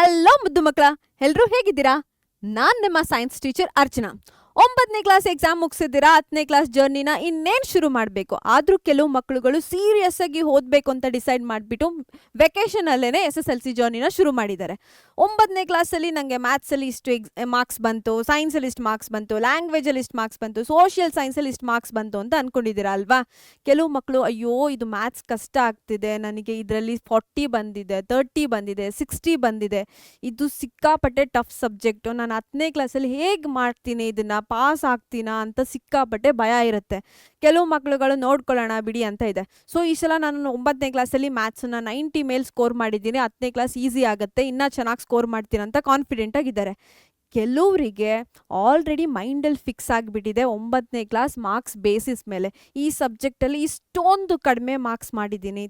Hello ಮುದ್ದು ಮಕ್ಕಳ, ಎಲ್ರೂ ಹೇಗಿದ್ದೀರಾ? ನಾನ್ ನಿಮ್ಮ ಸೈನ್ಸ್ ಟೀಚರ್ ಅರ್ಚನಾ. 9ನೇ ಕ್ಲಾಸ್ ಎಕ್ಸಾಮ್ ಮುಗಿಸಿದ್ದೀರಾ, 10ನೇ ಕ್ಲಾಸ್ ಜರ್ನಿನ ಇನ್ನೇನು ಶುರು ಮಾಡಬೇಕು. ಆದರೂ ಕೆಲವು ಮಕ್ಕಳುಗಳು ಸೀರಿಯಸ್ ಆಗಿ ಓದಬೇಕು ಅಂತ ಡಿಸೈಡ್ ಮಾಡಿಬಿಟ್ಟು ವೆಕೇಷನಲ್ಲೇ SSLC ಜರ್ನಿನ ಶುರು ಮಾಡಿದ್ದಾರೆ. 9ನೇ ಕ್ಲಾಸಲ್ಲಿ ನನಗೆ ಮ್ಯಾಥ್ಸಲ್ಲಿ ಇಷ್ಟು ಮಾರ್ಕ್ಸ್ ಬಂತು, ಸೈನ್ಸಲ್ಲಿ ಇಷ್ಟು ಮಾರ್ಕ್ಸ್ ಬಂತು, ಲ್ಯಾಂಗ್ವೇಜಲ್ಲಿ ಇಷ್ಟು ಮಾರ್ಕ್ಸ್ ಬಂತು, ಸೋಷಿಯಲ್ ಸೈನ್ಸಲ್ಲಿ ಇಷ್ಟು ಮಾರ್ಕ್ಸ್ ಬಂತು ಅಂತ ಅಂದ್ಕೊಂಡಿದ್ದೀರಾ ಅಲ್ವಾ? ಕೆಲವು ಮಕ್ಕಳು ಅಯ್ಯೋ ಇದು ಮ್ಯಾಥ್ಸ್ ಕಷ್ಟ ಆಗ್ತಿದೆ, ನನಗೆ ಇದರಲ್ಲಿ 40 ಬಂದಿದೆ, 30 ಬಂದಿದೆ, 60 ಬಂದಿದೆ, ಇದು ಸಿಕ್ಕಾಪಟ್ಟೆ ಟಫ್ ಸಬ್ಜೆಕ್ಟು, ನಾನು 10ನೇ ಕ್ಲಾಸಲ್ಲಿ ಹೇಗೆ ಮಾಡ್ತೀನಿ, ಇದನ್ನು ಪಾಸ್ ಆಗ್ತೀನಾ ಅಂತ ಸಿಕ್ಕಾಪಟ್ಟೆ ಭಯ ಇರುತ್ತೆ. ಕೆಲವು ಮಕ್ಕಳುಗಳು ನೋಡ್ಕೊಳ್ಳೋಣ ಬಿಡಿ ಅಂತ ಇದೆ. ಸೊ ಈ ಸಲ ನಾನು 9ನೇ ಕ್ಲಾಸಲ್ಲಿ ಮ್ಯಾಥ್ಸನ್ನ 90 ಮೇಲೆ ಸ್ಕೋರ್ ಮಾಡಿದ್ದೀನಿ, 10ನೇ ಕ್ಲಾಸ್ ಈಸಿ ಆಗುತ್ತೆ, ಇನ್ನೂ ಚೆನ್ನಾಗಿ ಸ್ಕೋರ್ ಮಾಡ್ತೀನಿ ಅಂತ ಕಾನ್ಫಿಡೆಂಟ್ ಆಗಿದ್ದಾರೆ. ಕೆಲವರಿಗೆ ಆಲ್ರೆಡಿ ಮೈಂಡಲ್ಲಿ ಫಿಕ್ಸ್ ಆಗಿಬಿಟ್ಟಿದೆ 9ನೇ ಕ್ಲಾಸ್ ಮಾರ್ಕ್ಸ್ ಬೇಸಿಸ್ ಮೇಲೆ ಈ ಸಬ್ಜೆಕ್ಟಲ್ಲಿ ಇಷ್ಟೊಂದು ಕಡಿಮೆ ಮಾರ್ಕ್ಸ್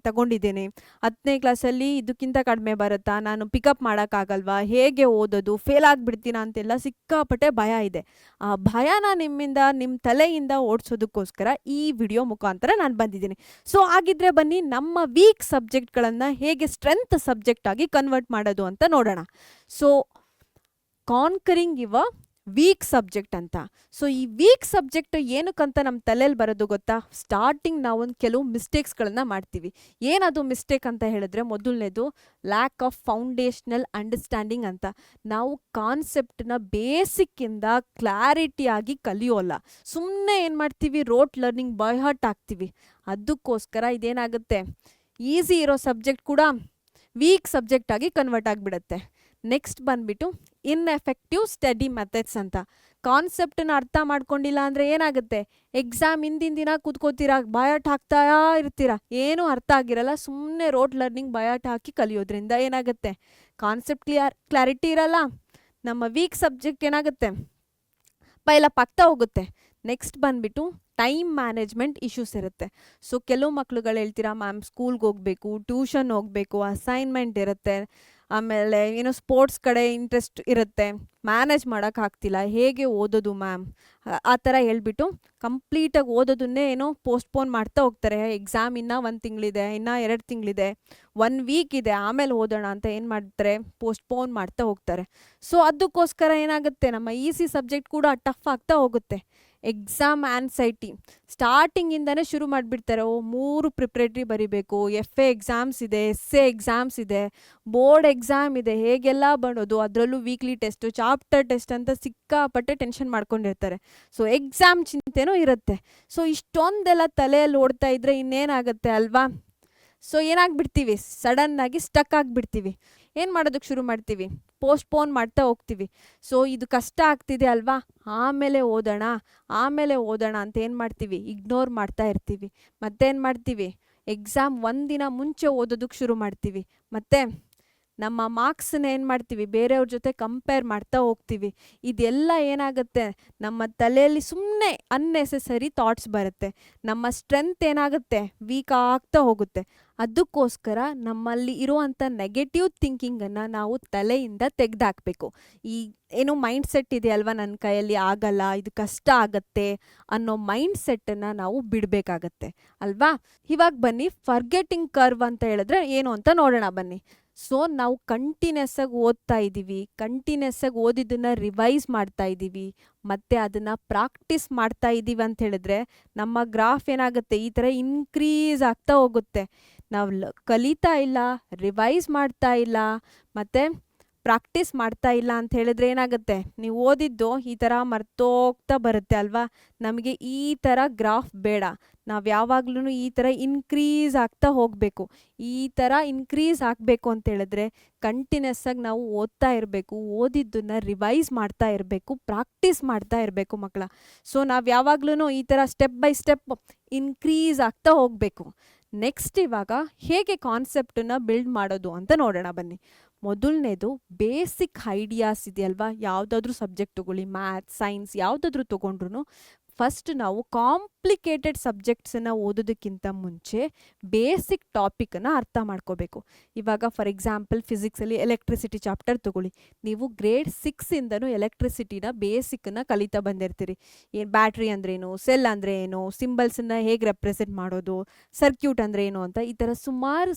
ತಗೊಂಡಿದ್ದೀನಿ, 10ನೇ ಕ್ಲಾಸಲ್ಲಿ ಇದಕ್ಕಿಂತ ಕಡಿಮೆ ಬರುತ್ತಾ, ನಾನು ಪಿಕಪ್ ಮಾಡೋಕ್ಕಾಗಲ್ವಾ, ಹೇಗೆ ಓದೋದು, ಫೇಲ್ ಆಗಿಬಿಡ್ತೀನ ಅಂತೆಲ್ಲ ಸಿಕ್ಕಾಪಟ್ಟೆ ಭಯ ಇದೆ. ಆ ಭಯನ ನಿಮ್ಮ ತಲೆಯಿಂದ ಓಡಿಸೋದಕ್ಕೋಸ್ಕರ ಈ ವಿಡಿಯೋ ಮುಖಾಂತರ ನಾನು ಬಂದಿದ್ದೀನಿ. ಸೊ ಹಾಗಿದ್ರೆ ಬನ್ನಿ ನಮ್ಮ ವೀಕ್ ಸಬ್ಜೆಕ್ಟ್ಗಳನ್ನು ಹೇಗೆ ಸ್ಟ್ರೆಂತ್ ಸಬ್ಜೆಕ್ಟ್ ಆಗಿ ಕನ್ವರ್ಟ್ ಮಾಡೋದು ಅಂತ ನೋಡೋಣ. So concurring your weak subject ಅಂತ. ಸೊ ಈ ವೀಕ್ ಸಬ್ಜೆಕ್ಟ್ ಏನಕ್ಕಂತ ನಮ್ಮ ತಲೆಯಲ್ಲಿ ಬರೋದು ಗೊತ್ತಾ? ಸ್ಟಾರ್ಟಿಂಗ್ ನಾವೊಂದು ಕೆಲವು ಮಿಸ್ಟೇಕ್ಸ್ಗಳನ್ನು ಮಾಡ್ತೀವಿ. ಏನದು ಮಿಸ್ಟೇಕ್ ಅಂತ ಹೇಳಿದ್ರೆ, ಮೊದಲನೇದು ಲ್ಯಾಕ್ ಆಫ್ ಫೌಂಡೇಶನಲ್ ಅಂಡರ್ಸ್ಟ್ಯಾಂಡಿಂಗ್ ಅಂತ. ನಾವು ಕಾನ್ಸೆಪ್ಟನ್ನ ಬೇಸಿಕ್ಕಿಂದ ಕ್ಲಾರಿಟಿಯಾಗಿ ಕಲಿಯೋಲ್ಲ, ಸುಮ್ಮನೆ ಏನು ಮಾಡ್ತೀವಿ, ರೋಟ್ ಲರ್ನಿಂಗ್ ಬೈ ಹಾರ್ಟ್ ಆಗ್ತೀವಿ. ಅದಕ್ಕೋಸ್ಕರ ಇದೇನಾಗುತ್ತೆ, ಈಸಿ ಇರೋ ಸಬ್ಜೆಕ್ಟ್ ಕೂಡ ವೀಕ್ ಸಬ್ಜೆಕ್ಟ್ ಆಗಿ ಕನ್ವರ್ಟ್ ಆಗಿಬಿಡುತ್ತೆ. ನೆಕ್ಸ್ಟ್ ಬಂದ್ಬಿಟ್ಟು ಇನ್ಎಫೆಕ್ಟಿವ್ ಸ್ಟಡಿ ಮೆಥಡ್ಸ್ ಅಂತ. ಕಾನ್ಸೆಪ್ಟನ್ನ ಅರ್ಥ ಮಾಡ್ಕೊಂಡಿಲ್ಲ ಅಂದರೆ ಏನಾಗುತ್ತೆ, ಎಕ್ಸಾಮ್ ಹಿಂದಿನ ದಿನ ಕೂತ್ಕೋತೀರಾ, ಬಯಾಟ್ ಹಾಕ್ತಾ ಇರ್ತೀರಾ, ಏನೂ ಅರ್ಥ ಆಗಿರಲ್ಲ, ಸುಮ್ಮನೆ ರೋಟ್ ಲರ್ನಿಂಗ್ ಬಯಾಟ್ ಹಾಕಿ ಕಲಿಯೋದ್ರಿಂದ ಏನಾಗುತ್ತೆ, ಕಾನ್ಸೆಪ್ಟ್ ಕ್ಲಾರಿಟಿ ಇರಲ್ಲ, ನಮ್ಮ ವೀಕ್ ಸಬ್ಜೆಕ್ಟ್ ಏನಾಗುತ್ತೆ, ಪೈಲಪ್ ಆಗ್ತಾ ಹೋಗುತ್ತೆ. ನೆಕ್ಸ್ಟ್ ಬಂದ್ಬಿಟ್ಟು ಟೈಮ್ ಮ್ಯಾನೇಜ್ಮೆಂಟ್ ಇಶ್ಯೂಸ್ ಇರುತ್ತೆ. ಸೊ ಕೆಲವು ಮಕ್ಳುಗಳು ಹೇಳ್ತೀರಾ, ಮ್ಯಾಮ್ ಸ್ಕೂಲ್ಗೆ ಹೋಗಬೇಕು, ಟ್ಯೂಷನ್ ಹೋಗಬೇಕು, ಅಸೈನ್ಮೆಂಟ್ ಇರುತ್ತೆ, ಆಮೇಲೆ ಸ್ಪೋರ್ಟ್ಸ್ ಕಡೆ ಇಂಟ್ರೆಸ್ಟ್ ಇರುತ್ತೆ, ಮ್ಯಾನೇಜ್ ಮಾಡೋಕ್ಕಾಗ್ತಿಲ್ಲ, ಹೇಗೆ ಓದೋದು ಮ್ಯಾಮ್ ಆ ಥರ ಹೇಳ್ಬಿಟ್ಟು ಕಂಪ್ಲೀಟಾಗಿ ಓದೋದನ್ನೇ ಪೋಸ್ಟ್ಪೋನ್ ಮಾಡ್ತಾ ಹೋಗ್ತಾರೆ. ಎಕ್ಸಾಮ್ ಇನ್ನೂ 1 ತಿಂಗಳಿದೆ, ಇನ್ನೂ 2 ತಿಂಗಳಿದೆ, 1 ವೀಕ್ ಇದೆ, ಆಮೇಲೆ ಓದೋಣ ಅಂತ ಏನು ಮಾಡ್ತಾರೆ, ಪೋಸ್ಟ್ಪೋನ್ ಮಾಡ್ತಾ ಹೋಗ್ತಾರೆ. ಸೊ ಅದಕ್ಕೋಸ್ಕರ ಏನಾಗುತ್ತೆ, ನಮ್ಮ ಈಸಿ ಸಬ್ಜೆಕ್ಟ್ ಕೂಡ ಟಫ್ ಆಗ್ತಾ ಹೋಗುತ್ತೆ. ಎಕ್ಸಾಮ್ ಆನ್ಸೈಟಿ ಸ್ಟಾರ್ಟಿಂಗಿಂದನೇ ಶುರು ಮಾಡಿಬಿಡ್ತಾರೆ. 3 ಪ್ರಿಪ್ರೇಟ್ರಿ ಬರೀಬೇಕು, FA ಎಕ್ಸಾಮ್ಸ್ ಇದೆ, SA ಎಕ್ಸಾಮ್ಸ್ ಇದೆ, ಬೋರ್ಡ್ ಎಕ್ಸಾಮ್ ಇದೆ, ಹೇಗೆಲ್ಲ ಮಾಡೋದು, ಅದರಲ್ಲೂ ವೀಕ್ಲಿ ಟೆಸ್ಟು, ಚಾಪ್ಟರ್ ಟೆಸ್ಟ್ ಅಂತ ಸಿಕ್ಕಾಪಟ್ಟೆ ಟೆನ್ಷನ್ ಮಾಡ್ಕೊಂಡಿರ್ತಾರೆ. ಸೊ ಎಕ್ಸಾಮ್ ಚಿಂತೆನೂ ಇರುತ್ತೆ. ಸೊ ಇಷ್ಟೊಂದೆಲ್ಲ ತಲೆಯಲ್ಲಿ ಓಡ್ತಾ ಇದ್ರೆ ಇನ್ನೇನಾಗುತ್ತೆ ಅಲ್ವಾ? ಸೊ ಏನಾಗ್ಬಿಡ್ತೀವಿ, ಸಡನ್ನಾಗಿ ಸ್ಟಕ್ ಆಗಿಬಿಡ್ತೀವಿ. ಏನು ಮಾಡೋದಕ್ಕೆ ಶುರು ಮಾಡ್ತೀವಿ, ಪೋಸ್ಟ್ಪೋನ್ ಮಾಡ್ತಾ ಹೋಗ್ತೀವಿ. ಸೊ ಇದು ಕಷ್ಟ ಆಗ್ತಿದೆ ಅಲ್ವಾ, ಆಮೇಲೆ ಓದೋಣ ಅಂತ ಏನು ಮಾಡ್ತೀವಿ, ಇಗ್ನೋರ್ ಮಾಡ್ತಾ ಇರ್ತೀವಿ. ಮತ್ತೇನು ಮಾಡ್ತೀವಿ, ಎಕ್ಸಾಮ್ 1 ದಿನ ಮುಂಚೆ ಓದೋದಕ್ಕೆ ಶುರು ಮಾಡ್ತೀವಿ. ಮತ್ತು ನಮ್ಮ ಮಾರ್ಕ್ಸನ್ನ ಏನು ಮಾಡ್ತೀವಿ, ಬೇರೆಯವ್ರ ಜೊತೆ ಕಂಪೇರ್ ಮಾಡ್ತಾ ಹೋಗ್ತೀವಿ. ಇದೆಲ್ಲ ಏನಾಗುತ್ತೆ, ನಮ್ಮ ತಲೆಯಲ್ಲಿ ಸುಮ್ಮನೆ ಅನ್ನೆಸೆಸರಿ ಥಾಟ್ಸ್ ಬರುತ್ತೆ, ನಮ್ಮ ಸ್ಟ್ರೆಂತ್ ಏನಾಗುತ್ತೆ, ವೀಕ್ ಆಗ್ತಾ ಹೋಗುತ್ತೆ. ಅದಕ್ಕೋಸ್ಕರ ನಮ್ಮಲ್ಲಿ ಇರುವಂಥ ನೆಗೆಟಿವ್ ಥಿಂಕಿಂಗನ್ನು ನಾವು ತಲೆಯಿಂದ ತೆಗೆದಾಕಬೇಕು. ಈ ಮೈಂಡ್ಸೆಟ್ ಇದೆ ಅಲ್ವಾ, ನನ್ನ ಕೈಯಲ್ಲಿ ಆಗಲ್ಲ, ಇದು ಕಷ್ಟ ಆಗತ್ತೆ ಅನ್ನೋ ಮೈಂಡ್ಸೆಟ್ಟನ್ನು ನಾವು ಬಿಡಬೇಕಾಗತ್ತೆ ಅಲ್ವಾ? ಇವಾಗ ಬನ್ನಿ, ಫರ್ಗೆಟಿಂಗ್ ಕರ್ವ್ ಅಂತ ಹೇಳಿದ್ರೆ ಏನು ಅಂತ ನೋಡೋಣ ಬನ್ನಿ. ಸೊ ನಾವು ಕಂಟಿನ್ಯೂಸ್ ಆಗಿ ಓದ್ತಾ ಇದ್ದೀವಿ, ಕಂಟಿನ್ಯೂಸ್ ಆಗಿ ಓದಿದ್ದನ್ನು ರಿವೈಸ್ ಮಾಡ್ತಾ ಇದ್ದೀವಿ, ಮತ್ತು ಅದನ್ನು ಪ್ರಾಕ್ಟೀಸ್ ಮಾಡ್ತಾ ಇದ್ದೀವಿ ಅಂತ ಹೇಳಿದ್ರೆ ನಮ್ಮ ಗ್ರಾಫ್ ಏನಾಗುತ್ತೆ, ಈ ಥರ ಇನ್ಕ್ರೀಸ್ ಆಗ್ತಾ ಹೋಗುತ್ತೆ. ನಾವು ಕಲಿತಾ ಇಲ್ಲ, ರಿವೈಸ್ ಮಾಡ್ತಾ ಇಲ್ಲ, ಮತ್ತು ಪ್ರಾಕ್ಟೀಸ್ ಮಾಡ್ತಾ ಇಲ್ಲ ಅಂತ ಹೇಳಿದ್ರೆ ಏನಾಗುತ್ತೆ, ನೀವು ಓದಿದ್ದು ಈ ಥರ ಮರ್ತೋಗ್ತಾ ಬರುತ್ತೆ ಅಲ್ವಾ? ನಮಗೆ ಈ ಥರ ಗ್ರಾಫ್ ಬೇಡ, ನಾವು ಯಾವಾಗ್ಲೂ ಈ ಥರ ಇನ್ಕ್ರೀಸ್ ಆಗ್ತಾ ಹೋಗಬೇಕು. ಈ ಥರ ಇನ್ಕ್ರೀಸ್ ಆಗಬೇಕು ಅಂತ ಹೇಳಿದ್ರೆ ಕಂಟಿನ್ಯೂಸ್ ಆಗಿ ನಾವು ಓದ್ತಾ ಇರಬೇಕು, ಓದಿದ್ದನ್ನು ರಿವೈಸ್ ಮಾಡ್ತಾ ಇರಬೇಕು, ಪ್ರಾಕ್ಟೀಸ್ ಮಾಡ್ತಾ ಇರಬೇಕು ಮಕ್ಕಳ. ಸೊ ನಾವು ಯಾವಾಗ್ಲೂ ಈ ಥರ ಸ್ಟೆಪ್ ಬೈ ಸ್ಟೆಪ್ ಇನ್ಕ್ರೀಸ್ ಆಗ್ತಾ ಹೋಗಬೇಕು. ನೆಕ್ಸ್ಟ್ ಇವಾಗ ಹೇಗೆ ಕಾನ್ಸೆಪ್ಟನ್ನು ಬಿಲ್ಡ್ ಮಾಡೋದು ಅಂತ ನೋಡೋಣ ಬನ್ನಿ. ಮೊದಲನೇದು ಬೇಸಿಕ್ ಐಡಿಯಾಸ್ ಇದೆಯಲ್ವಾ, ಯಾವುದಾದ್ರೂ ಸಬ್ಜೆಕ್ಟ್ ತಗೊಳ್ಳಿ, ಮ್ಯಾಥ್ಸ್, ಸೈನ್ಸ್ ಯಾವುದಾದ್ರೂ ತೊಗೊಂಡ್ರು ಫಸ್ಟ್ ನಾವು ಕಾಂಪ್ಲಿಕೇಟೆಡ್ ಸಬ್ಜೆಕ್ಟ್ಸನ್ನು ಓದೋದಕ್ಕಿಂತ ಮುಂಚೆ ಬೇಸಿಕ್ ಟಾಪಿಕನ್ನು ಅರ್ಥ ಮಾಡ್ಕೋಬೇಕು. ಇವಾಗ ಫಾರ್ ಎಕ್ಸಾಂಪಲ್ ಫಿಸಿಕ್ಸಲ್ಲಿ ಎಲೆಕ್ಟ್ರಿಸಿಟಿ ಚಾಪ್ಟರ್ ತಗೊಳ್ಳಿ. ನೀವು ಗ್ರೇಡ್ 6ಇಂದನೂ ಎಲೆಕ್ಟ್ರಿಸಿಟಿನ ಬೇಸಿಕ್ಕನ್ನು ಕಲಿತಾ ಬಂದಿರ್ತೀರಿ. ಏನು ಬ್ಯಾಟ್ರಿ ಅಂದ್ರೇನು, ಸೆಲ್ ಅಂದರೆ ಏನು, ಸಿಂಬಲ್ಸನ್ನು ಹೇಗೆ ರೆಪ್ರೆಸೆಂಟ್ ಮಾಡೋದು, ಸರ್ಕ್ಯೂಟ್ ಅಂದರೆ ಏನು ಅಂತ ಈ ಥರ ಸುಮಾರು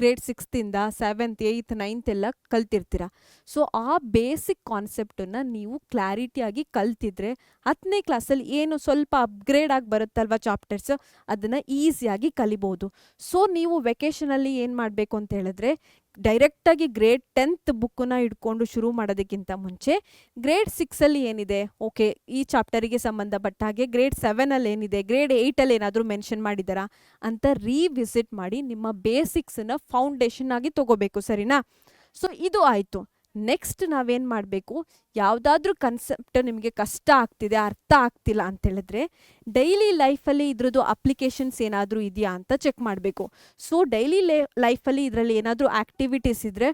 ಗ್ರೇಡ್ 6ಇಂದ 7th 8th 9th ಎಲ್ಲ ಕಲ್ತಿರ್ತೀರ. ಸೊ ಆ ಬೇಸಿಕ್ ಕಾನ್ಸೆಪ್ಟನ್ನು ನೀವು ಕ್ಲಾರಿಟಿಯಾಗಿ ಕಲ್ತಿದ್ರೆ 10ನೇ ಕ್ಲಾಸಲ್ಲಿ ಏನು ಸ್ವಲ್ಪ ಅಪ್ಗ್ರೇಡ್ ಆಗಿ ಬರುತ್ತಲ್ವ ಚಾಪ್ಟರ್ಸ್, ಅದನ್ನು ಈಸಿಯಾಗಿ ಕಲಿಬೋದು. ಸೊ ನೀವು ವೆಕೇಷನಲ್ಲಿ ಏನು ಮಾಡಬೇಕು ಅಂತ ಹೇಳಿದ್ರೆ ಡೈರೆಕ್ಟಾಗಿ ಗ್ರೇಡ್ 10th ಬುಕ್ಕನ್ನ ಹಿಡ್ಕೊಂಡು ಶುರು ಮಾಡೋದಕ್ಕಿಂತ ಮುಂಚೆ ಗ್ರೇಡ್ 6ಅಲ್ಲಿ ಏನಿದೆ, ಓಕೆ ಈ ಚಾಪ್ಟರಿಗೆ ಸಂಬಂಧಪಟ್ಟ ಹಾಗೆ ಗ್ರೇಡ್ 7ಅಲ್ಲಿ ಏನಿದೆ, ಗ್ರೇಡ್ 8ಅಲ್ಲಿ ಏನಾದರೂ ಮೆನ್ಷನ್ ಮಾಡಿದಾರಾ ಅಂತ ರೀವಿಸಿಟ್ ಮಾಡಿ ನಿಮ್ಮ ಬೇಸಿಕ್ಸನ್ನು ಫೌಂಡೇಶನ್ ಆಗಿ ತಗೋಬೇಕು. ಸರಿನಾ? ಸೊ ಇದು ಆಯಿತು. ನೆಕ್ಸ್ಟ್ ನಾವೇನು ಮಾಡಬೇಕು, ಯಾವುದಾದ್ರೂ ಕನ್ಸೆಪ್ಟ್ ನಿಮಗೆ ಕಷ್ಟ ಆಗ್ತಿದೆ, ಅರ್ಥ ಆಗ್ತಿಲ್ಲ ಅಂತೇಳಿದ್ರೆ ಡೈಲಿ ಲೈಫಲ್ಲಿ ಇದ್ರದ್ದು ಅಪ್ಲಿಕೇಶನ್ಸ್ ಏನಾದರೂ ಇದೆಯಾ ಅಂತ ಚೆಕ್ ಮಾಡಬೇಕು. ಸೊ ಡೈಲಿ ಲೈಫಲ್ಲಿ ಇದರಲ್ಲಿ ಏನಾದರೂ ಆ್ಯಕ್ಟಿವಿಟೀಸ್ ಇದ್ದರೆ,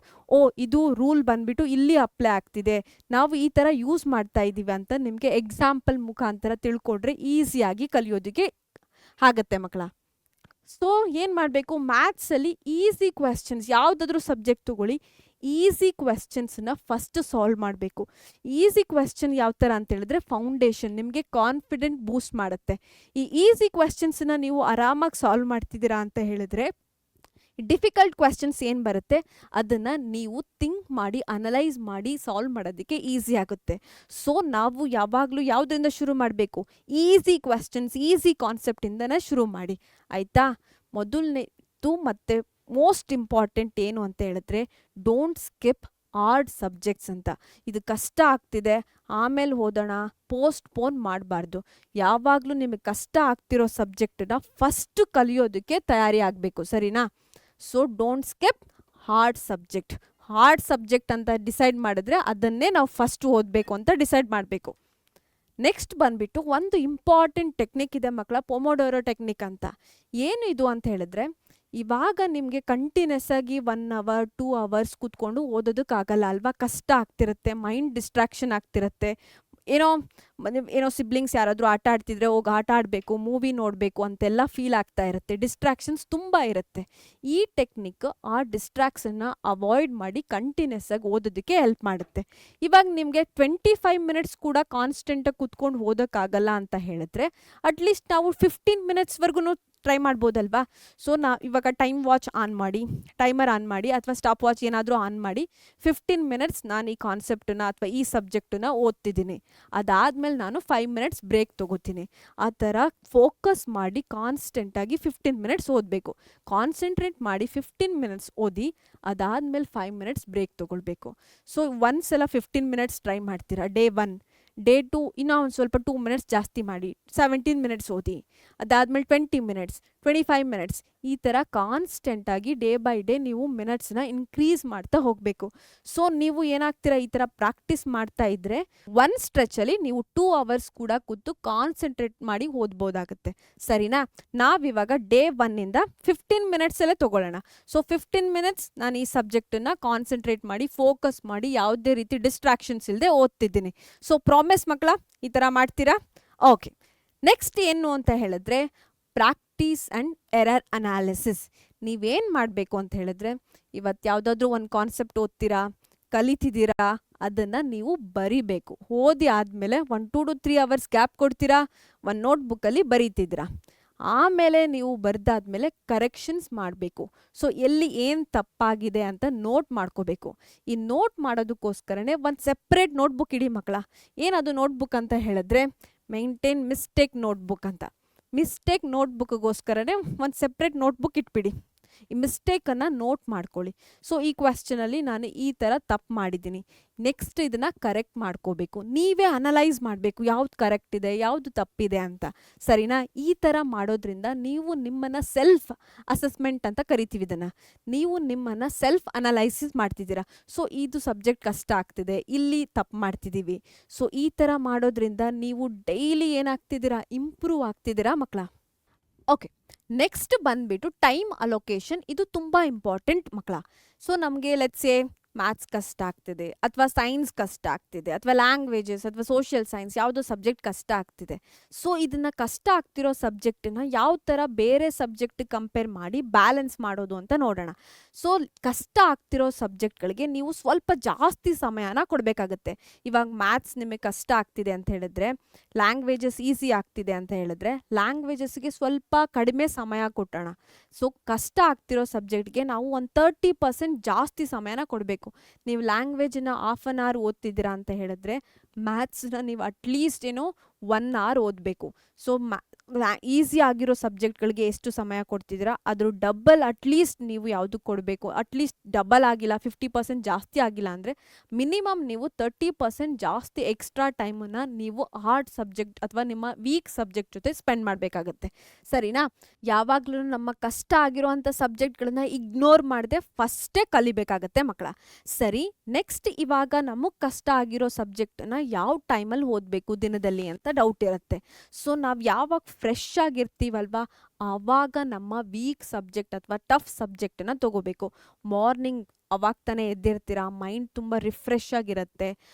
ಇದು ರೂಲ್ ಬಂದುಬಿಟ್ಟು ಇಲ್ಲಿ ಅಪ್ಲೈ ಆಗ್ತಿದೆ, ನಾವು ಈ ಥರ ಯೂಸ್ ಮಾಡ್ತಾ ಇದ್ದೀವಿ ಅಂತ ನಿಮಗೆ ಎಕ್ಸಾಂಪಲ್ ಮುಖಾಂತರ ತಿಳ್ಕೊಂಡ್ರೆ ಈಸಿಯಾಗಿ ಕಲಿಯೋದಕ್ಕೆ ಆಗತ್ತೆ ಮಕ್ಕಳ. ಸೊ ಏನು ಮಾಡಬೇಕು, ಮ್ಯಾಥ್ಸಲ್ಲಿ ಈಸಿ ಕ್ವೆಶ್ಚನ್ಸ್ ಯಾವುದಾದ್ರೂ ಸಬ್ಜೆಕ್ಟ್ ತಗೊಳ್ಳಿ, ಈಸಿ ಕ್ವೆಶ್ಚನ್ಸನ್ನ ಫಸ್ಟ್ ಸಾಲ್ವ್ ಮಾಡಬೇಕು. ಈಸಿ ಕ್ವೆಶ್ಚನ್ ಯಾವ ಥರ ಅಂತೇಳಿದ್ರೆ ಫೌಂಡೇಶನ್, ನಿಮಗೆ ಕಾನ್ಫಿಡೆಂಟ್ ಬೂಸ್ಟ್ ಮಾಡುತ್ತೆ. ಈ ಈಸಿ ಕ್ವೆಶ್ಚನ್ಸನ್ನ ನೀವು ಆರಾಮಾಗಿ ಸಾಲ್ವ್ ಮಾಡ್ತಿದ್ದೀರಾ ಅಂತ ಹೇಳಿದ್ರೆ ಡಿಫಿಕಲ್ಟ್ ಕ್ವೆಶ್ಚನ್ಸ್ ಏನು ಬರುತ್ತೆ ಅದನ್ನು ನೀವು ಥಿಂಕ್ ಮಾಡಿ ಅನಲೈಸ್ ಮಾಡಿ ಸಾಲ್ವ್ ಮಾಡೋದಕ್ಕೆ ಈಸಿ ಆಗುತ್ತೆ. ಸೊ ನಾವು ಯಾವಾಗಲೂ ಯಾವುದರಿಂದ ಶುರು ಮಾಡಬೇಕು, ಈಸಿ ಕ್ವೆಶ್ಚನ್ಸ್ ಈಸಿ ಕಾನ್ಸೆಪ್ಟಿಂದನೇ ಶುರು ಮಾಡಿ. ಆಯಿತಾ? ಮೊದಲನೇದು ಮತ್ತು ಮೋಸ್ಟ್ ಇಂಪಾರ್ಟೆಂಟ್ ಏನು ಅಂತ ಹೇಳಿದ್ರೆ ಡೋಂಟ್ ಸ್ಕಿಪ್ ಹಾರ್ಡ್ ಸಬ್ಜೆಕ್ಟ್ಸ್ ಅಂತ. ಇದು ಕಷ್ಟ ಆಗ್ತಿದೆ ಆಮೇಲೆ ಓದೋಣ, ಪೋಸ್ಟ್ಪೋನ್ ಮಾಡಬಾರ್ದು. ಯಾವಾಗಲೂ ನಿಮಗೆ ಕಷ್ಟ ಆಗ್ತಿರೋ ಸಬ್ಜೆಕ್ಟನ್ನ ಫಸ್ಟ್ ಕಲಿಯೋದಕ್ಕೆ ತಯಾರಿ ಆಗಬೇಕು. ಸರಿನಾ? So don't skip hard subject. Hard subject ಅಂತ ಡಿಸೈಡ್ ಮಾಡಿದ್ರೆ ಅದನ್ನೇ ನಾವು ಫಸ್ಟ್ ಓದಬೇಕು ಅಂತ ಡಿಸೈಡ್ ಮಾಡಬೇಕು. ನೆಕ್ಸ್ಟ್ ಬಂದುಬಿಟ್ಟು ಒಂದು ಇಂಪಾರ್ಟೆಂಟ್ ಟೆಕ್ನಿಕ್ ಇದೆ ಮಕ್ಕಳ, ಪೊಮೊಡೋರೋ ಟೆಕ್ನಿಕ್ ಅಂತ. ಏನು ಇದು ಅಂತ ಹೇಳಿದ್ರೆ ಇವಾಗ ನಿಮಗೆ ಕಂಟಿನ್ಯೂಸ್ ಆಗಿ 1 hour 2 hours ಕೂತ್ಕೊಂಡು ಓದೋದಕ್ಕಾಗಲ್ಲ ಅಲ್ವಾ, ಕಷ್ಟ ಆಗ್ತಿರುತ್ತೆ, ಮೈಂಡ್ ಡಿಸ್ಟ್ರಾಕ್ಷನ್ ಆಗ್ತಿರುತ್ತೆ. ಏನೋ ಸಿಬ್ಲಿಂಗ್ಸ್ ಯಾರಾದರೂ ಆಟ ಆಡ್ತಿದ್ರೆ ಹೋಗಿ ಆಟ ಆಡಬೇಕು, ಮೂವಿ ನೋಡಬೇಕು ಅಂತೆಲ್ಲ ಫೀಲ್ ಆಗ್ತಾ ಇರುತ್ತೆ, ಡಿಸ್ಟ್ರಾಕ್ಷನ್ಸ್ ತುಂಬ ಇರುತ್ತೆ. ಈ ಟೆಕ್ನಿಕ್ ಆ ಡಿಸ್ಟ್ರಾಕ್ಷನ್ನ ಅವಾಯ್ಡ್ ಮಾಡಿ ಕಂಟಿನ್ಯೂಸ್ ಆಗಿ ಓದೋದಕ್ಕೆ ಹೆಲ್ಪ್ ಮಾಡುತ್ತೆ. ಇವಾಗ ನಿಮಗೆ 25 minutes ಕೂಡ ಕಾನ್ಸ್ಟೆಂಟಾಗಿ ಕೂತ್ಕೊಂಡು ಓದೋಕ್ಕಾಗಲ್ಲ ಅಂತ ಹೇಳಿದ್ರೆ ಅಟ್ಲೀಸ್ಟ್ ನಾವು 15 minutesವರೆಗೂ ಟ್ರೈ ಮಾಡ್ಬೋದಲ್ವಾ. ಸೊ ಇವಾಗ ಟೈಮರ್ ಆನ್ ಮಾಡಿ ಅಥವಾ ಸ್ಟಾಪ್ ವಾಚ್ ಏನಾದರೂ ಆನ್ ಮಾಡಿ 15 minutes ನಾನು ಈ ಕಾನ್ಸೆಪ್ಟನ್ನ ಅಥವಾ ಈ ಸಬ್ಜೆಕ್ಟನ್ನ ಓದ್ತಿದ್ದೀನಿ, ಅದಾದಮೇಲೆ ನಾನು 5 minutes ಬ್ರೇಕ್ ತೊಗೋತೀನಿ. ಆ ಥರ ಫೋಕಸ್ ಮಾಡಿ ಕಾನ್ಸ್ಟೆಂಟಾಗಿ 15 minutes ಓದಬೇಕು. ಕಾನ್ಸಂಟ್ರೇಟ್ ಮಾಡಿ 15 minutes ಓದಿ, ಅದಾದಮೇಲೆ 5 minutes ಬ್ರೇಕ್ ತೊಗೊಳ್ಬೇಕು. ಸೊ ಒಂದ್ಸಲ 15 minutes ಟ್ರೈ ಮಾಡ್ತೀರಾ ಡೇ 1, ಡೇ 2 ಇನ್ನೂ ಒಂದು ಸ್ವಲ್ಪ 2 minutes ಜಾಸ್ತಿ ಮಾಡಿ 17 minutes ಓದಿ, ಅದಾದಮೇಲೆ 20 minutes 25 minutes ಈ ಥರ ಕಾನ್ಸ್ಟೆಂಟಾಗಿ ಡೇ ಬೈ ಡೇ ನೀವು ಮಿನಿಟ್ಸ್ನ ಇನ್ಕ್ರೀಸ್ ಮಾಡ್ತಾ ಹೋಗಬೇಕು. ಸೊ ನೀವು ಏನಾಗ್ತೀರಾ, ಈ ಥರ ಪ್ರಾಕ್ಟೀಸ್ ಮಾಡ್ತಾ ಇದ್ದರೆ ಒನ್ ಸ್ಟ್ರೆಚಲ್ಲಿ ನೀವು 2 hours ಕೂಡ ಕೂತು ಕಾನ್ಸಂಟ್ರೇಟ್ ಮಾಡಿ ಓದ್ಬೋದಾಗುತ್ತೆ. ಸರಿನಾ? ನಾವಿವಾಗ ಡೇ 1ಇಂದ 15 minutesಲ್ಲೇ ತೊಗೊಳ್ಳೋಣ. ಸೊ 15 minutes ನಾನು ಈ ಸಬ್ಜೆಕ್ಟನ್ನು ಕಾನ್ಸಂಟ್ರೇಟ್ ಮಾಡಿ ಫೋಕಸ್ ಮಾಡಿ ಯಾವುದೇ ರೀತಿ ಡಿಸ್ಟ್ರಾಕ್ಷನ್ಸ್ ಇಲ್ಲದೆ ಓದ್ತಿದ್ದೀನಿ. ಸೊ ಪ್ರಾಮಿಸ್ ಮಕ್ಕಳ, ಈ ಥರ ಮಾಡ್ತೀರಾ? ಓಕೆ. ನೆಕ್ಸ್ಟ್ ಏನು ಅಂತ ಹೇಳಿದ್ರೆ ಪ್ರಾಕ್ಟೀಸ್ ಆ್ಯಂಡ್ ಎರರ್ ಅನಾಲಿಸಿಸ್. ನೀವೇನು ಮಾಡಬೇಕು ಅಂತ ಹೇಳಿದ್ರೆ ಇವತ್ತು ಯಾವುದಾದ್ರೂ ಒಂದು ಕಾನ್ಸೆಪ್ಟ್ ಓದ್ತೀರಾ, ಕಲಿತಿದ್ದೀರಾ, ಅದನ್ನು ನೀವು ಬರಿಬೇಕು. ಓದಿ ಆದಮೇಲೆ 1 2 to 3 hours ಗ್ಯಾಪ್ ಕೊಡ್ತೀರಾ, ಒಂದು ನೋಟ್ಬುಕ್ಕಲ್ಲಿ ಬರೀತಿದ್ದೀರಾ. ಆಮೇಲೆ ನೀವು ಬರೆದಾದ್ಮೇಲೆ ಕರೆಕ್ಷನ್ಸ್ ಮಾಡಬೇಕು. ಸೊ ಎಲ್ಲಿ ಏನು ತಪ್ಪಾಗಿದೆ ಅಂತ ನೋಟ್ ಮಾಡ್ಕೋಬೇಕು. ಈ ನೋಟ್ ಮಾಡೋದಕ್ಕೋಸ್ಕರನೇ ಒಂದು ಸೆಪ್ರೇಟ್ ನೋಟ್ಬುಕ್ ಇಡಿ ಮಕ್ಕಳ. ಏನದು ನೋಟ್ಬುಕ್ ಅಂತ ಹೇಳಿದ್ರೆ ಮೇಂಟೈನ್ ಮಿಸ್ಟೇಕ್ ನೋಟ್ಬುಕ್ ಅಂತ. ಮಿಸ್ಟೇಕ್ ನೋಟ್ಬುಕ್ಗೋಸ್ಕರನೇ ಒಂದು ಸೆಪ್ರೇಟ್ ನೋಟ್ಬುಕ್ ಇಟ್ಬಿಡಿ. ಈ ಮಿಸ್ಟೇಕನ್ನು ನೋಟ್ ಮಾಡ್ಕೊಳ್ಳಿ. ಸೊ ಈ ಕ್ವೆಶ್ಚನಲ್ಲಿ ನಾನು ಈ ಥರ ತಪ್ಪು ಮಾಡಿದ್ದೀನಿ, ನೆಕ್ಸ್ಟ್ ಇದನ್ನು ಕರೆಕ್ಟ್ ಮಾಡ್ಕೋಬೇಕು. ನೀವೇ ಅನಲೈಸ್ ಮಾಡಬೇಕು ಯಾವ್ದು ಕರೆಕ್ಟ್ ಇದೆ ಯಾವುದು ತಪ್ಪಿದೆ ಅಂತ. ಸರಿನಾ? ಈ ಥರ ಮಾಡೋದ್ರಿಂದ ನೀವು ನಿಮ್ಮನ್ನು ಸೆಲ್ಫ್ ಅಸೆಸ್ಮೆಂಟ್ ಅಂತ ಕರಿತೀವಿ ಇದನ್ನು. ನೀವು ನಿಮ್ಮನ್ನು ಸೆಲ್ಫ್ ಅನಲೈಸಿಸ್ ಮಾಡ್ತಿದ್ದೀರಾ. ಸೊ ಇದು ಸಬ್ಜೆಕ್ಟ್ ಕಷ್ಟ ಆಗ್ತಿದೆ, ಇಲ್ಲಿ ತಪ್ಪು ಮಾಡ್ತಿದ್ದೀವಿ. ಸೊ ಈ ಥರ ಮಾಡೋದ್ರಿಂದ ನೀವು ಡೈಲಿ ಏನಾಗ್ತಿದ್ದೀರಾ, ಇಂಪ್ರೂವ್ ಆಗ್ತಿದ್ದೀರಾ ಮಕ್ಕಳ. ಓಕೆ. ನೆಕ್ಸ್ಟ್ ಬಂದುಬಿಟ್ಟು ಟೈಮ್ ಅಲೋಕೇಶನ್. ಇದು ತುಂಬ ಇಂಪಾರ್ಟೆಂಟ್ ಮಕ್ಕಳ. ಸೊ ನಮಗೆ ಲೆಟ್ಸೇ ಮ್ಯಾಥ್ಸ್ ಕಷ್ಟ ಆಗ್ತಿದೆ ಅಥವಾ ಸೈನ್ಸ್ ಕಷ್ಟ ಆಗ್ತಿದೆ ಅಥವಾ ಲ್ಯಾಂಗ್ವೇಜಸ್ ಅಥವಾ ಸೋಷಿಯಲ್ ಸೈನ್ಸ್ ಯಾವುದೋ ಸಬ್ಜೆಕ್ಟ್ ಕಷ್ಟ ಆಗ್ತಿದೆ. ಸೊ ಇದನ್ನ ಕಷ್ಟ ಆಗ್ತಿರೋ ಸಬ್ಜೆಕ್ಟನ್ನ ಯಾವ ಥರ ಬೇರೆ ಸಬ್ಜೆಕ್ಟ್ ಕಂಪೇರ್ ಮಾಡಿ ಬ್ಯಾಲೆನ್ಸ್ ಮಾಡೋದು ಅಂತ ನೋಡೋಣ. ಸೊ ಕಷ್ಟ ಆಗ್ತಿರೋ ಸಬ್ಜೆಕ್ಟ್ಗಳಿಗೆ ನೀವು ಸ್ವಲ್ಪ ಜಾಸ್ತಿ ಸಮಯನ ಕೊಡಬೇಕಾಗತ್ತೆ. ಇವಾಗ ಮ್ಯಾಥ್ಸ್ ನಿಮಗೆ ಕಷ್ಟ ಆಗ್ತಿದೆ ಅಂತ ಹೇಳಿದ್ರೆ, ಲ್ಯಾಂಗ್ವೇಜಸ್ ಈಸಿ ಆಗ್ತಿದೆ ಅಂತ ಹೇಳಿದ್ರೆ ಲ್ಯಾಂಗ್ವೇಜಸ್ಗೆ ಸ್ವಲ್ಪ ಕಡಿಮೆ ಸಮಯ ಕೊಟ್ಟೋಣ. ಸೊ ಕಷ್ಟ ಆಗ್ತಿರೋ ಸಬ್ಜೆಕ್ಟ್ಗೆ ನಾವು ಒಂದು 30% ಜಾಸ್ತಿ ಸಮಯನ ಕೊಡಬೇಕು. ನೀವು ಲ್ಯಾಂಗ್ವೇಜನ್ನ ಹಾಫ್ ಅನ್ ಅವರ್ ಓದ್ತಿದ್ದೀರಾ ಅಂತ ಹೇಳಿದ್ರೆ ಮ್ಯಾಥ್ಸ್ನ ನೀವು ಅಟ್ಲೀಸ್ಟ್ 1 ಅವರ್ ಓದಬೇಕು. ಸೊ ಈಸಿ ಆಗಿರೋ ಸಬ್ಜೆಕ್ಟ್ಗಳಿಗೆ ಎಷ್ಟು ಸಮಯ ಕೊಡ್ತಿದ್ದೀರಾ ಅದ್ರ ಡಬಲ್ ಅಟ್ಲೀಸ್ಟ್ ನೀವು ಯಾವುದಕ್ಕೆ ಕೊಡಬೇಕು. ಅಟ್ಲೀಸ್ಟ್ ಡಬಲ್ ಆಗಿಲ್ಲ, 50% ಜಾಸ್ತಿ ಆಗಿಲ್ಲ ಅಂದರೆ ಮಿನಿಮಮ್ ನೀವು 30% ಜಾಸ್ತಿ ಎಕ್ಸ್ಟ್ರಾ ಟೈಮನ್ನು ನೀವು ಹಾರ್ಡ್ ಸಬ್ಜೆಕ್ಟ್ ಅಥವಾ ನಿಮ್ಮ ವೀಕ್ ಸಬ್ಜೆಕ್ಟ್ ಜೊತೆ ಸ್ಪೆಂಡ್ ಮಾಡಬೇಕಾಗತ್ತೆ. ಸರಿನಾ? ಯಾವಾಗಲೂ ನಮ್ಮ ಕಷ್ಟ ಆಗಿರೋವಂಥ ಸಬ್ಜೆಕ್ಟ್ಗಳನ್ನ ಇಗ್ನೋರ್ ಮಾಡದೆ ಫಸ್ಟೇ ಕಲಿಬೇಕಾಗತ್ತೆ ಮಕ್ಕಳ. ಸರಿ, ನೆಕ್ಸ್ಟ್ ಇವಾಗ ನಮಗೆ ಕಷ್ಟ ಆಗಿರೋ ಸಬ್ಜೆಕ್ಟನ್ನು ಯಾವ ಟೈಮಲ್ಲಿ ಓದಬೇಕು ದಿನದಲ್ಲಿ ಅಂತ ಡೌಟ್ ಇರುತ್ತೆ. ಸೊ ನಾವು ಯಾವಾಗ ಫ್ರೆಶ್ ಆಗಿರ್ತೀವಲ್ವಾ ಆವಾಗ ನಮ್ಮ ವೀಕ್ ಸಬ್ಜೆಕ್ಟ್ ಅಥವಾ ಟಫ್ ಸಬ್ಜೆಕ್ಟನ್ನು ತಗೋಬೇಕು. ಮಾರ್ನಿಂಗ್ ಅವಾಗ ತಾನೇ ಎದ್ದಿರ್ತೀರಾ, ಮೈಂಡ್ ತುಂಬ ರಿಫ್ರೆಶ್ ಆಗಿರುತ್ತೆ.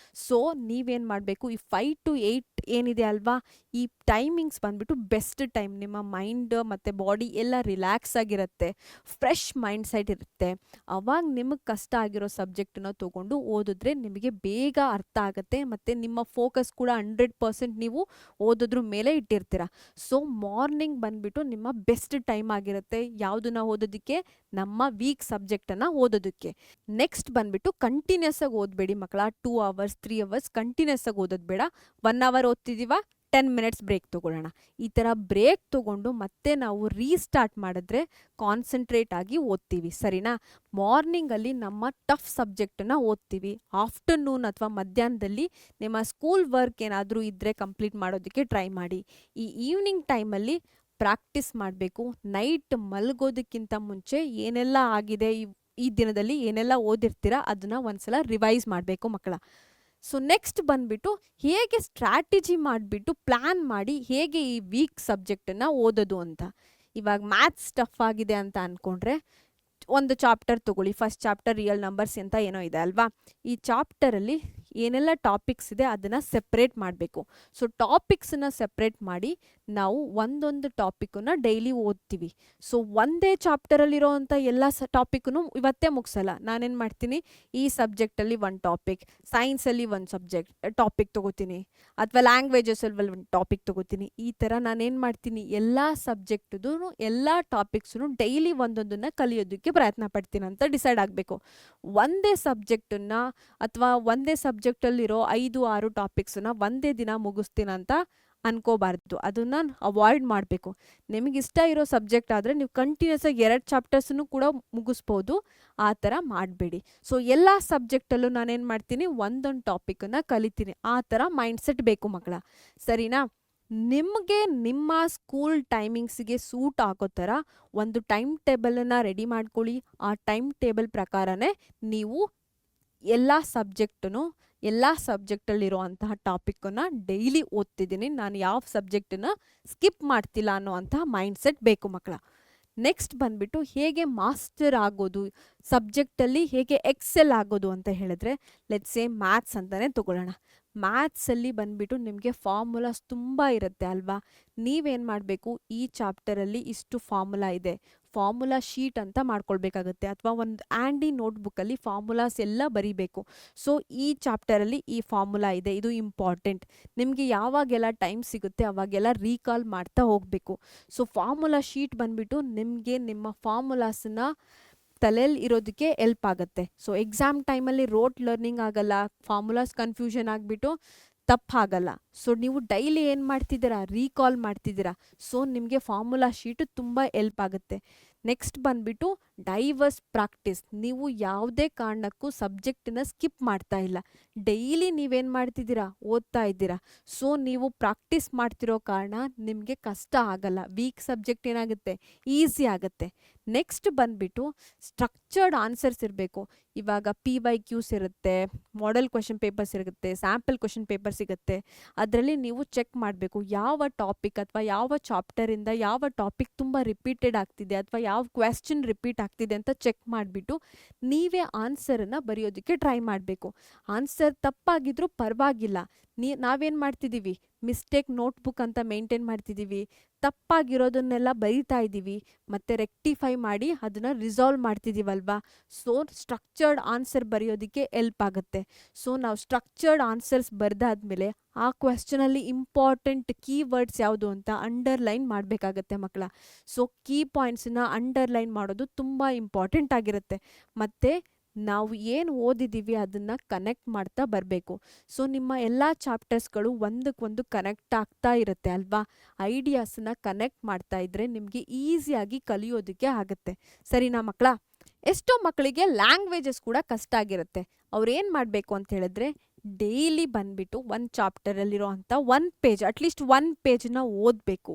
ಸೊ ನೀವೇನು ಮಾಡಬೇಕು, ಈ 5 to 8 ಏನಿದೆ ಅಲ್ವಾ, ಈ ಟೈಮಿಂಗ್ಸ್ ಬಂದ್ಬಿಟ್ಟು ಬೆಸ್ಟ್ ಟೈಮ್. ನಿಮ್ಮ ಮೈಂಡ್ ಮತ್ತು ಬಾಡಿ ಎಲ್ಲ ರಿಲ್ಯಾಕ್ಸ್ ಆಗಿರುತ್ತೆ, ಫ್ರೆಶ್ ಮೈಂಡ್ ಸೆಟ್ ಇರುತ್ತೆ. ಅವಾಗ ನಿಮಗೆ ಕಷ್ಟ ಆಗಿರೋ ಸಬ್ಜೆಕ್ಟನ್ನ ತೊಗೊಂಡು ಓದಿದ್ರೆ ನಿಮಗೆ ಬೇಗ ಅರ್ಥ ಆಗುತ್ತೆ ಮತ್ತು ನಿಮ್ಮ ಫೋಕಸ್ ಕೂಡ 100% ನೀವು ಓದೋದ್ರ ಮೇಲೆ ಇಟ್ಟಿರ್ತೀರ. ಸೊ ಮಾರ್ನಿಂಗ್ ಬಂದ್ಬಿಟ್ಟು ನಿಮ್ಮ ಬೆಸ್ಟ್ ಟೈಮ್ ಆಗಿರುತ್ತೆ ಯಾವುದನ್ನ ಓದೋದಕ್ಕೆ, ನಮ್ಮ ವೀಕ್ ಸಬ್ಜೆಕ್ಟನ್ನು ಓದೋದಕ್ಕೆ. ನೆಕ್ಸ್ಟ್ ಬಂದ್ಬಿಟ್ಟು ಕಂಟಿನ್ಯೂಸ್ ಆಗಿ ಓದಬೇಡಿ ಮಕ್ಕಳ. 2 hours 3 hours ಕಂಟಿನ್ಯೂಸ್ ಆಗಿ ಓದೋದು ಬೇಡ. 1 hour ಓದ್ತಿದ್ದೀವ, 10 minutes ಬ್ರೇಕ್ ತೊಗೊಳ್ಳೋಣ. ಈ ಥರ ಬ್ರೇಕ್ ತೊಗೊಂಡು ಮತ್ತೆ ನಾವು ರೀಸ್ಟಾರ್ಟ್ ಮಾಡಿದ್ರೆ ಕಾನ್ಸಂಟ್ರೇಟ್ ಆಗಿ ಓದ್ತೀವಿ. ಸರಿನಾ? ಮಾರ್ನಿಂಗಲ್ಲಿ ನಮ್ಮ ಟಫ್ ಸಬ್ಜೆಕ್ಟನ್ನು ಓದ್ತೀವಿ. ಆಫ್ಟರ್ನೂನ್ ಅಥವಾ ಮಧ್ಯಾಹ್ನದಲ್ಲಿ ನಿಮ್ಮ ಸ್ಕೂಲ್ ವರ್ಕ್ ಏನಾದರೂ ಇದ್ದರೆ ಕಂಪ್ಲೀಟ್ ಮಾಡೋದಕ್ಕೆ ಟ್ರೈ ಮಾಡಿ. ಈ ಈವ್ನಿಂಗ್ ಟೈಮಲ್ಲಿ ಪ್ರಾಕ್ಟೀಸ್ ಮಾಡಬೇಕು. ನೈಟ್ ಮಲಗೋದಕ್ಕಿಂತ ಮುಂಚೆ ಏನೆಲ್ಲ ಆಗಿದೆ ಈ ದಿನದಲ್ಲಿ ಏನೆಲ್ಲ ಓದಿರ್ತೀರ ಅದನ್ನು ಒಂದ್ಸಲ ರಿವೈಸ್ ಮಾಡಬೇಕು ಮಕ್ಕಳ. ಸೊ ನೆಕ್ಸ್ಟ್ ಬಂದ್ಬಿಟ್ಟು ಹೇಗೆ ಸ್ಟ್ರಾಟಜಿ ಮಾಡಿಬಿಟ್ಟು ಪ್ಲ್ಯಾನ್ ಮಾಡಿ ಹೇಗೆ ಈ ವೀಕ್ ಸಬ್ಜೆಕ್ಟನ್ನು ಓದೋದು ಅಂತ. ಇವಾಗ ಮ್ಯಾಥ್ಸ್ ಟಫ್ ಆಗಿದೆ ಅಂತ ಅಂದ್ಕೊಂಡ್ರೆ ಒಂದು ಚಾಪ್ಟರ್ ತೊಗೊಳ್ಳಿ. ಫಸ್ಟ್ ಚಾಪ್ಟರ್ ರಿಯಲ್ ನಂಬರ್ಸ್ ಅಂತ ಏನೋ ಇದೆ ಅಲ್ವಾ, ಈ ಚಾಪ್ಟರಲ್ಲಿ ಏನೆಲ್ಲ ಟಾಪಿಕ್ಸ್ ಇದೆ ಅದನ್ನು ಸೆಪ್ರೇಟ್ ಮಾಡಬೇಕು. ಸೊ ಟಾಪಿಕ್ಸನ್ನ ಸೆಪ್ರೇಟ್ ಮಾಡಿ ನಾವು ಒಂದೊಂದು ಟಾಪಿಕನ್ನು ಡೈಲಿ ಓದ್ತೀವಿ. ಸೊ ಒಂದೇ ಚಾಪ್ಟರಲ್ಲಿರೋವಂಥ ಎಲ್ಲ ಟಾಪಿಕ್ನು ಇವತ್ತೇ ಮುಗಿಸಲ್ಲ. ನಾನೇನು ಮಾಡ್ತೀನಿ, ಈ ಸಬ್ಜೆಕ್ಟಲ್ಲಿ ಒಂದು ಟಾಪಿಕ್, ಸೈನ್ಸಲ್ಲಿ ಒಂದು ಟಾಪಿಕ್ ತೊಗೋತೀನಿ, ಅಥವಾ ಲ್ಯಾಂಗ್ವೇಜಸಲ್ಲಿ ಒಂದು ಟಾಪಿಕ್ ತೊಗೋತೀನಿ. ಈ ಥರ ನಾನೇನು ಮಾಡ್ತೀನಿ, ಎಲ್ಲ ಸಬ್ಜೆಕ್ಟ್ದು ಎಲ್ಲ ಟಾಪಿಕ್ಸನ್ನು ಡೈಲಿ ಒಂದೊಂದನ್ನು ಕಲಿಯೋದಕ್ಕೆ ಪ್ರಯತ್ನ ಪಡ್ತೀನಿ ಅಂತ ಡಿಸೈಡ್ ಆಗಬೇಕು. ಒಂದೇ ಸಬ್ಜೆಕ್ಟನ್ನು ಅಥವಾ ಒಂದೇ ಸಬ್ಜೆಕ್ಟಲ್ಲಿರೋ 5-6 ಟಾಪಿಕ್ಸನ್ನು ಒಂದೇ ದಿನ ಮುಗಿಸ್ತೀನಂತ ಅನ್ಕೋಬಾರ್ದು. ಅದನ್ನು ಅವಾಯ್ಡ್ ಮಾಡಬೇಕು. ನಿಮಗಿಷ್ಟ ಇರೋ ಸಬ್ಜೆಕ್ಟ್ ಆದರೆ ನೀವು ಕಂಟಿನ್ಯೂಸ್ ಆಗಿ 2 ಚಾಪ್ಟರ್ಸನ್ನು ಕೂಡ ಮುಗಿಸ್ಬೋದು. ಆ ಥರ ಮಾಡಬೇಡಿ. ಸೊ ಎಲ್ಲ ಸಬ್ಜೆಕ್ಟಲ್ಲೂ ನಾನೇನು ಮಾಡ್ತೀನಿ, ಒಂದೊಂದು ಟಾಪಿಕನ್ನು ಕಲಿತೀನಿ. ಆ ಥರ ಮೈಂಡ್ಸೆಟ್ ಬೇಕು ಮಕ್ಕಳ. ಸರಿನಾ? ನಿಮಗೆ ನಿಮ್ಮ ಸ್ಕೂಲ್ ಟೈಮಿಂಗ್ಸಿಗೆ ಸೂಟ್ ಆಗೋ ಥರ ಒಂದು ಟೈಮ್ ಟೇಬಲನ್ನು ರೆಡಿ ಮಾಡ್ಕೊಳ್ಳಿ. ಆ ಟೈಮ್ ಟೇಬಲ್ ಪ್ರಕಾರನೇ ನೀವು ಎಲ್ಲ ಸಬ್ಜೆಕ್ಟಲ್ಲಿರುವಂತಹ ಟಾಪಿಕ್ಕನ್ನು ಡೈಲಿ ಓದ್ತಿದ್ದೀನಿ, ನಾನು ಯಾವ ಸಬ್ಜೆಕ್ಟನ್ನು ಸ್ಕಿಪ್ ಮಾಡ್ತಿಲ್ಲ ಅನ್ನೋ ಅಂತಹ ಮೈಂಡ್ಸೆಟ್ ಬೇಕು ಮಕ್ಕಳ. ನೆಕ್ಸ್ಟ್ ಬಂದ್ಬಿಟ್ಟು ಹೇಗೆ ಮಾಸ್ಟರ್ ಆಗೋದು, ಸಬ್ಜೆಕ್ಟಲ್ಲಿ ಹೇಗೆ ಎಕ್ಸೆಲ್ ಆಗೋದು ಅಂತ ಹೇಳಿದ್ರೆ, ಲೆಟ್ಸ್ ಸೇ ಮ್ಯಾಥ್ಸ್ ಅಂತಲೇ ತೊಗೊಳ್ಳೋಣ. ಮ್ಯಾಥ್ಸಲ್ಲಿ ಬಂದ್ಬಿಟ್ಟು ನಿಮಗೆ ಫಾರ್ಮುಲಾಸ್ ತುಂಬ ಇರುತ್ತೆ ಅಲ್ವಾ. ನೀವೇನು ಮಾಡಬೇಕು, ಈ ಚಾಪ್ಟರಲ್ಲಿ ಇಷ್ಟು ಫಾರ್ಮುಲಾ ಇದೆ, ಫಾರ್ಮುಲಾ ಶೀಟ್ ಅಂತ ಮಾಡ್ಕೊಳ್ಬೇಕಾಗುತ್ತೆ, ಅಥವಾ ಒಂದು ಆ್ಯಂಡಿ ನೋಟ್ಬುಕ್ಕಲ್ಲಿ ಫಾರ್ಮುಲಾಸ್ ಎಲ್ಲ ಬರೀಬೇಕು. ಸೊ ಈ ಚಾಪ್ಟರಲ್ಲಿ ಈ ಫಾರ್ಮುಲಾ ಇದೆ, ಇದು ಇಂಪಾರ್ಟೆಂಟ್. ನಿಮಗೆ ಯಾವಾಗೆಲ್ಲ ಟೈಮ್ ಸಿಗುತ್ತೆ ಅವಾಗೆಲ್ಲ ರೀಕಾಲ್ ಮಾಡ್ತಾ ಹೋಗಬೇಕು. ಸೊ ಫಾರ್ಮುಲಾ ಶೀಟ್ ಬಂದ್ಬಿಟ್ಟು ನಿಮಗೆ ನಿಮ್ಮ ಫಾರ್ಮುಲಾಸನ್ನ ತಲೆಯಲ್ಲಿ ಇರೋದಕ್ಕೆ ಎಲ್ಪ್ ಆಗುತ್ತೆ. ಸೊ ಎಕ್ಸಾಮ್ ಟೈಮಲ್ಲಿ ರೋಟ್ ಲರ್ನಿಂಗ್ ಆಗಲ್ಲ, ಫಾರ್ಮುಲಾಸ್ ಕನ್ಫ್ಯೂಷನ್ ಆಗಿಬಿಟ್ಟು ತಪ್ಪಾಗಲ್ಲ. ಸೊ ನೀವು ಡೈಲಿ ಏನು ಮಾಡ್ತಿದ್ದೀರಾ, ರೀಕಾಲ್ ಮಾಡ್ತಿದ್ದೀರಾ. ಸೊ ನಿಮಗೆ ಫಾರ್ಮುಲಾ ಶೀಟು ತುಂಬ ಎಲ್ಪ್ ಆಗುತ್ತೆ. ನೆಕ್ಸ್ಟ್ ಬಂದ್ಬಿಟ್ಟು ಡೈವರ್ಸ್ ಪ್ರಾಕ್ಟೀಸ್. ನೀವು ಯಾವುದೇ ಕಾರಣಕ್ಕೂ ಸಬ್ಜೆಕ್ಟನ್ನ ಸ್ಕಿಪ್ ಮಾಡ್ತಾ ಇಲ್ಲ, ಡೈಲಿ ನೀವೇನು ಮಾಡ್ತಿದ್ದೀರಾ, ಓದ್ತಾ ಇದ್ದೀರಾ. ಸೊ ನೀವು ಪ್ರಾಕ್ಟೀಸ್ ಮಾಡ್ತಿರೋ ಕಾರಣ ನಿಮಗೆ ಕಷ್ಟ ಆಗಲ್ಲ, ವೀಕ್ ಸಬ್ಜೆಕ್ಟ್ ಏನಾಗುತ್ತೆ, ಈಸಿ ಆಗುತ್ತೆ. ನೆಕ್ಸ್ಟ್ ಬಂದ್ಬಿಟ್ಟು ಸ್ಟ್ರಕ್ಚರ್ಡ್ ಆನ್ಸರ್ಸ್ ಇರಬೇಕು. ಇವಾಗ PYQs ಇರುತ್ತೆ, ಮಾಡೆಲ್ ಕ್ವೆಶನ್ ಪೇಪರ್ಸ್ ಇರುತ್ತೆ, ಸ್ಯಾಂಪಲ್ ಕ್ವೆಶನ್ ಪೇಪರ್ ಸಿಗುತ್ತೆ. ಅದರಲ್ಲಿ ನೀವು ಚೆಕ್ ಮಾಡಬೇಕು ಯಾವ ಟಾಪಿಕ್ ಅಥವಾ ಯಾವ ಚಾಪ್ಟರಿಂದ ಯಾವ ಟಾಪಿಕ್ ತುಂಬ ರಿಪೀಟೆಡ್ ಆಗ್ತಿದೆ ಅಥವಾ ಯಾವ ಕ್ವೆಶ್ಚನ್ ರಿಪೀಟ್ ಆಗ್ತಿದೆ ಅಂತ ಚೆಕ್ ಮಾಡಿಬಿಟ್ಟು ನೀವೇ ಆನ್ಸರನ್ನು ಬರೆಯೋದಕ್ಕೆ ಟ್ರೈ ಮಾಡಬೇಕು. ಆನ್ಸರ್ ತಪ್ಪಾಗಿದ್ರೂ ಪರವಾಗಿಲ್ಲ, ನಾವೇನು ಮಾಡ್ತಿದ್ದೀವಿ, ಮಿಸ್ಟೇಕ್ ನೋಟ್ಬುಕ್ ಅಂತ ಮೇಂಟೈನ್ ಮಾಡ್ತಿದ್ದೀವಿ, ತಪ್ಪಾಗಿರೋದನ್ನೆಲ್ಲ ಬರಿತಾ ಇದ್ದೀವಿ, ಮತ್ತು ರೆಕ್ಟಿಫೈ ಮಾಡಿ ಅದನ್ನು ರಿಸಾಲ್ವ್ ಮಾಡ್ತಿದ್ದೀವಲ್ವಾ. ಸೊ ಸ್ಟ್ರಕ್ಚರ್ಡ್ ಆನ್ಸರ್ ಬರೆಯೋದಕ್ಕೆ ಎಲ್ಪ್ ಆಗುತ್ತೆ. ಸೊ ನಾವು ಸ್ಟ್ರಕ್ಚರ್ಡ್ ಆನ್ಸರ್ಸ್ ಬರೆದಾದ್ಮೇಲೆ ಆ ಕ್ವೆಶ್ಚನಲ್ಲಿ ಇಂಪಾರ್ಟೆಂಟ್ ಕೀವರ್ಡ್ಸ್ ಯಾವುದು ಅಂತ ಅಂಡರ್ಲೈನ್ ಮಾಡಬೇಕಾಗತ್ತೆ ಮಕ್ಕಳ. ಸೊ ಕೀ ಪಾಯಿಂಟ್ಸನ್ನ ಅಂಡರ್ಲೈನ್ ಮಾಡೋದು ತುಂಬ ಇಂಪಾರ್ಟೆಂಟ್ ಆಗಿರುತ್ತೆ. ಮತ್ತು ನಾವು ಏನು ಓದಿದ್ದೀವಿ ಅದನ್ನು ಕನೆಕ್ಟ್ ಮಾಡ್ತಾ ಬರಬೇಕು. ಸೊ ನಿಮ್ಮ ಎಲ್ಲ ಚಾಪ್ಟರ್ಸ್ಗಳು ಒಂದಕ್ಕೊಂದು ಕನೆಕ್ಟ್ ಆಗ್ತಾ ಇರುತ್ತೆ ಅಲ್ವಾ. ಐಡಿಯಾಸನ್ನ ಕನೆಕ್ಟ್ ಮಾಡ್ತಾ ಇದ್ದರೆ ನಿಮಗೆ ಈಸಿಯಾಗಿ ಕಲಿಯೋದಕ್ಕೆ ಆಗುತ್ತೆ. ಸರಿನಾ ಮಕ್ಕಳ? ಎಷ್ಟೋ ಮಕ್ಕಳಿಗೆ ಲ್ಯಾಂಗ್ವೇಜಸ್ ಕೂಡ ಕಷ್ಟ ಆಗಿರುತ್ತೆ. ಅವ್ರೇನು ಮಾಡಬೇಕು ಅಂತ ಹೇಳಿದ್ರೆ ಡೈಲಿ ಬಂದುಬಿಟ್ಟು ಒಂದು ಚಾಪ್ಟರಲ್ಲಿರೋ ಅಂಥ ಒಂದು ಪೇಜ್, ಅಟ್ಲೀಸ್ಟ್ ಒಂದು ಪೇಜನ್ನ ಓದಬೇಕು.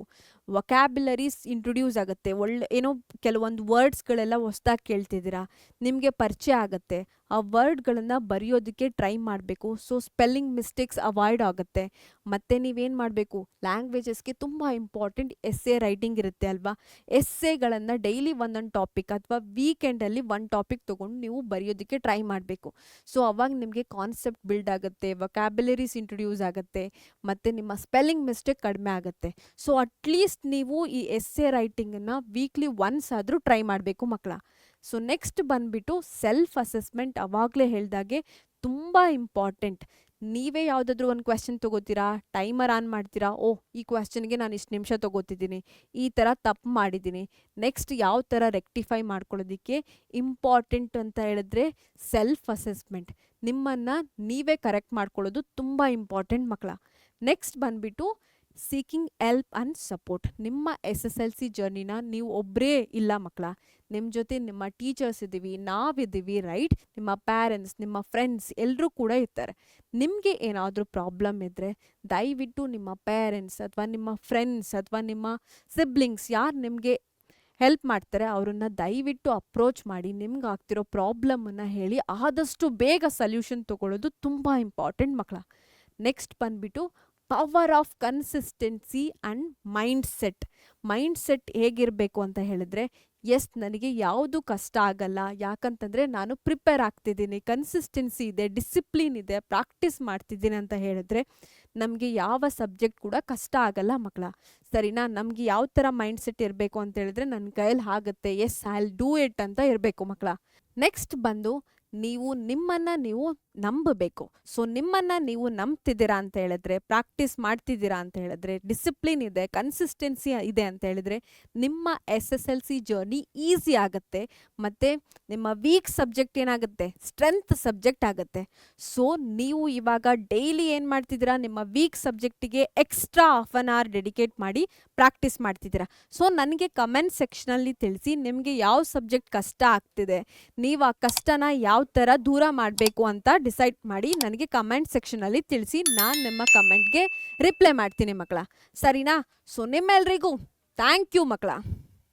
ವೊಕ್ಯಾಬ್ಯುಲರೀಸ್ ಇಂಟ್ರೊಡ್ಯೂಸ್ ಆಗುತ್ತೆ, ಏನೋ ಕೆಲವೊಂದು ವರ್ಡ್ಸ್ಗಳೆಲ್ಲ ಹೊಸ್ದಾಗಿ ಕೇಳ್ತಿದ್ದೀರಾ, ನಿಮಗೆ ಪರಿಚಯ ಆಗುತ್ತೆ. ಆ ವರ್ಡ್ಗಳನ್ನು ಬರೆಯೋದಕ್ಕೆ ಟ್ರೈ ಮಾಡಬೇಕು. ಸೊ ಸ್ಪೆಲ್ಲಿಂಗ್ ಮಿಸ್ಟೇಕ್ಸ್ ಅವಾಯ್ಡ್ ಆಗುತ್ತೆ. ಮತ್ತು ನೀವೇನು ಮಾಡಬೇಕು, ಲ್ಯಾಂಗ್ವೇಜಸ್ಗೆ ತುಂಬ ಇಂಪಾರ್ಟೆಂಟ್ ಎಸ್ಸೆ ರೈಟಿಂಗ್ ಇರುತ್ತೆ ಅಲ್ವಾ. ಎಸ್ಸೆಗಳನ್ನು ಡೈಲಿ ಒಂದೊಂದು ಟಾಪಿಕ್ ಅಥವಾ ವೀಕೆಂಡಲ್ಲಿ ಒಂದು ಟಾಪಿಕ್ ತೊಗೊಂಡು ನೀವು ಬರೆಯೋದಕ್ಕೆ ಟ್ರೈ ಮಾಡಬೇಕು. ಸೊ ಅವಾಗ ನಿಮಗೆ ಕಾನ್ಸೆಪ್ಟ್ ಬಿಲ್ಡ್ ಆಗುತ್ತೆ, ವೊಕ್ಯಾಬ್ಯುಲರೀಸ್ ಇಂಟ್ರೊಡ್ಯೂಸ್ ಆಗುತ್ತೆ, ಮತ್ತು ನಿಮ್ಮ ಸ್ಪೆಲ್ಲಿಂಗ್ ಮಿಸ್ಟೇಕ್ ಕಡಿಮೆ ಆಗುತ್ತೆ. ಸೊ ಅಟ್ಲೀಸ್ಟ್ ನೀವು ಈ ಎಸ್ಸೆ ರೈಟಿಂಗನ್ನು ವೀಕ್ಲಿ ಒನ್ಸ್ ಆದರೂ ಟ್ರೈ ಮಾಡಬೇಕು ಮಕ್ಕಳ. ಸೊ ನೆಕ್ಸ್ಟ್ ಬಂದುಬಿಟ್ಟು ಸೆಲ್ಫ್ ಅಸೆಸ್ಮೆಂಟ್. ಅವಾಗಲೇ ಹೇಳ್ದಾಗೆ ತುಂಬ ಇಂಪಾರ್ಟೆಂಟ್. ನೀವೇ ಯಾವುದಾದ್ರೂ ಒಂದು ಕ್ವೆಶ್ಚನ್ ತೊಗೋತೀರಾ, ಟೈಮರ್ ಆನ್ ಮಾಡ್ತೀರಾ, ಈ ಕ್ವೆಶ್ಚನ್ಗೆ ನಾನು ಇಷ್ಟು ನಿಮಿಷ ತೊಗೋತಿದ್ದೀನಿ, ಈ ಥರ ತಪ್ಪು ಮಾಡಿದ್ದೀನಿ, ನೆಕ್ಸ್ಟ್ ಯಾವ ಥರ ರೆಕ್ಟಿಫೈ ಮಾಡ್ಕೊಳ್ಳೋದಕ್ಕೆ ಇಂಪಾರ್ಟೆಂಟ್ ಅಂತ ಹೇಳಿದ್ರೆ ಸೆಲ್ಫ್ ಅಸೆಸ್ಮೆಂಟ್. ನಿಮ್ಮನ್ನು ನೀವೇ ಕರೆಕ್ಟ್ ಮಾಡ್ಕೊಳ್ಳೋದು ತುಂಬ ಇಂಪಾರ್ಟೆಂಟ್ ಮಕ್ಕಳ. ನೆಕ್ಸ್ಟ್ ಬಂದುಬಿಟ್ಟು ಸೀಕಿಂಗ್ ಹೆಲ್ಪ್ ಆ್ಯಂಡ್ ಸಪೋರ್ಟ್. ನಿಮ್ಮ SSLC ಜರ್ನಿನ ನೀವು ಒಬ್ಬರೇ ಇಲ್ಲ ಮಕ್ಕಳ, ನಿಮ್ಮ ಜೊತೆ ನಿಮ್ಮ ಟೀಚರ್ಸ್ ಇದ್ದೀವಿ, ನಾವಿದ್ದೀವಿ, ರೈಟ್? ನಿಮ್ಮ ಪ್ಯಾರೆಂಟ್ಸ್, ನಿಮ್ಮ ಫ್ರೆಂಡ್ಸ್ ಎಲ್ಲರೂ ಕೂಡ ಇರ್ತಾರೆ. ನಿಮಗೆ ಏನಾದರೂ ಪ್ರಾಬ್ಲಮ್ ಇದ್ದರೆ ದಯವಿಟ್ಟು ನಿಮ್ಮ ಪೇರೆಂಟ್ಸ್ ಅಥವಾ ನಿಮ್ಮ ಫ್ರೆಂಡ್ಸ್ ಅಥವಾ ನಿಮ್ಮ ಸಿಬ್ಲಿಂಗ್ಸ್ ಯಾರು ನಿಮಗೆ ಹೆಲ್ಪ್ ಮಾಡ್ತಾರೆ ಅವರನ್ನು ದಯವಿಟ್ಟು ಅಪ್ರೋಚ್ ಮಾಡಿ ನಿಮ್ಗೆ ಆಗ್ತಿರೋ ಪ್ರಾಬ್ಲಮನ್ನು ಹೇಳಿ ಆದಷ್ಟು ಬೇಗ ಸೊಲ್ಯೂಷನ್ ತೊಗೊಳ್ಳೋದು ತುಂಬ ಇಂಪಾರ್ಟೆಂಟ್ ಮಕ್ಕಳ. ನೆಕ್ಸ್ಟ್ ಬಂದುಬಿಟ್ಟು power of consistency and mindset ಹೇಗಿರಬೇಕು ಅಂತ ಹೇಳಿದ್ರೆ, ನನಗೆ ಯಾವುದು ಕಷ್ಟ ಆಗಲ್ಲ, ಯಾಕಂತಂದರೆ ನಾನು ಪ್ರಿಪೇರ್ ಆಗ್ತಿದ್ದೀನಿ, ಕನ್ಸಿಸ್ಟೆನ್ಸಿ ಇದೆ, ಡಿಸಿಪ್ಲಿನ್ ಇದೆ, ಪ್ರಾಕ್ಟೀಸ್ ಮಾಡ್ತಿದ್ದೀನಿ ಅಂತ ಹೇಳಿದ್ರೆ ನಮಗೆ ಯಾವ ಸಬ್ಜೆಕ್ಟ್ ಕೂಡ ಕಷ್ಟ ಆಗಲ್ಲ ಮಕ್ಕಳ. ಸರಿನಾ? ನಮಗೆ ಯಾವ ಥರ ಮೈಂಡ್ಸೆಟ್ ಇರಬೇಕು ಅಂತ ಹೇಳಿದ್ರೆ ನನ್ನ ಕೈಯಲ್ಲಿ ಆಗುತ್ತೆ, ಐ ವಿಲ್ ಡೂ ಇಟ್ ಅಂತ ಇರಬೇಕು ಮಕ್ಕಳ. ನೆಕ್ಸ್ಟ್ ಬಂದು ನೀವು ನಿಮ್ಮನ್ನು ನೀವು ನಂಬಬೇಕು. ಸೊ ನಿಮ್ಮನ್ನು ನೀವು ನಂಬ್ತಿದ್ದೀರಾ ಅಂತ ಹೇಳಿದ್ರೆ, ಪ್ರಾಕ್ಟೀಸ್ ಮಾಡ್ತಿದ್ದೀರಾ ಅಂತ ಹೇಳಿದ್ರೆ, ಡಿಸಿಪ್ಲಿನ್ ಇದೆ, ಕನ್ಸಿಸ್ಟೆನ್ಸಿ ಇದೆ ಅಂತ ಹೇಳಿದ್ರೆ ನಿಮ್ಮ SSLC ಜರ್ನಿ ಈಸಿ ಆಗುತ್ತೆ. ಮತ್ತು ನಿಮ್ಮ ವೀಕ್ ಸಬ್ಜೆಕ್ಟ್ ಏನಾಗುತ್ತೆ, ಸ್ಟ್ರೆಂತ್ ಸಬ್ಜೆಕ್ಟ್ ಆಗುತ್ತೆ. ಸೊ ನೀವು ಇವಾಗ ಡೈಲಿ ಏನು ಮಾಡ್ತಿದ್ದೀರಾ, ನಿಮ್ಮ ವೀಕ್ ಸಬ್ಜೆಕ್ಟಿಗೆ extra half an hour dedicate ಮಾಡಿ ಪ್ರಾಕ್ಟೀಸ್ ಮಾಡ್ತಿದ್ದೀರಾ. ಸೊ ನನಗೆ ಕಮೆಂಟ್ ಸೆಕ್ಷನಲ್ಲಿ ತಿಳಿಸಿ ನಿಮಗೆ ಯಾವ ಸಬ್ಜೆಕ್ಟ್ ಕಷ್ಟ ಆಗ್ತಿದೆ, ನೀವು ಆ ಕಷ್ಟನ ಯಾವ ಥರ ದೂರ ಮಾಡಬೇಕು ಅಂತ ಡಿಸೈಡ್ ಮಾಡಿ ನನಗೆ ಕಮೆಂಟ್ ಸೆಕ್ಷನಲ್ಲಿ ತಿಳಿಸಿ. ನಾನು ನಿಮ್ಮ ಕಮೆಂಟ್ಗೆ ರಿಪ್ಲೈ ಮಾಡ್ತೀನಿ ಮಕ್ಕಳ. ಸರಿನಾ? ಸೊ ನಿಮ್ಮೆಲ್ರಿಗೂ ಥ್ಯಾಂಕ್ ಯು ಮಕ್ಕಳ.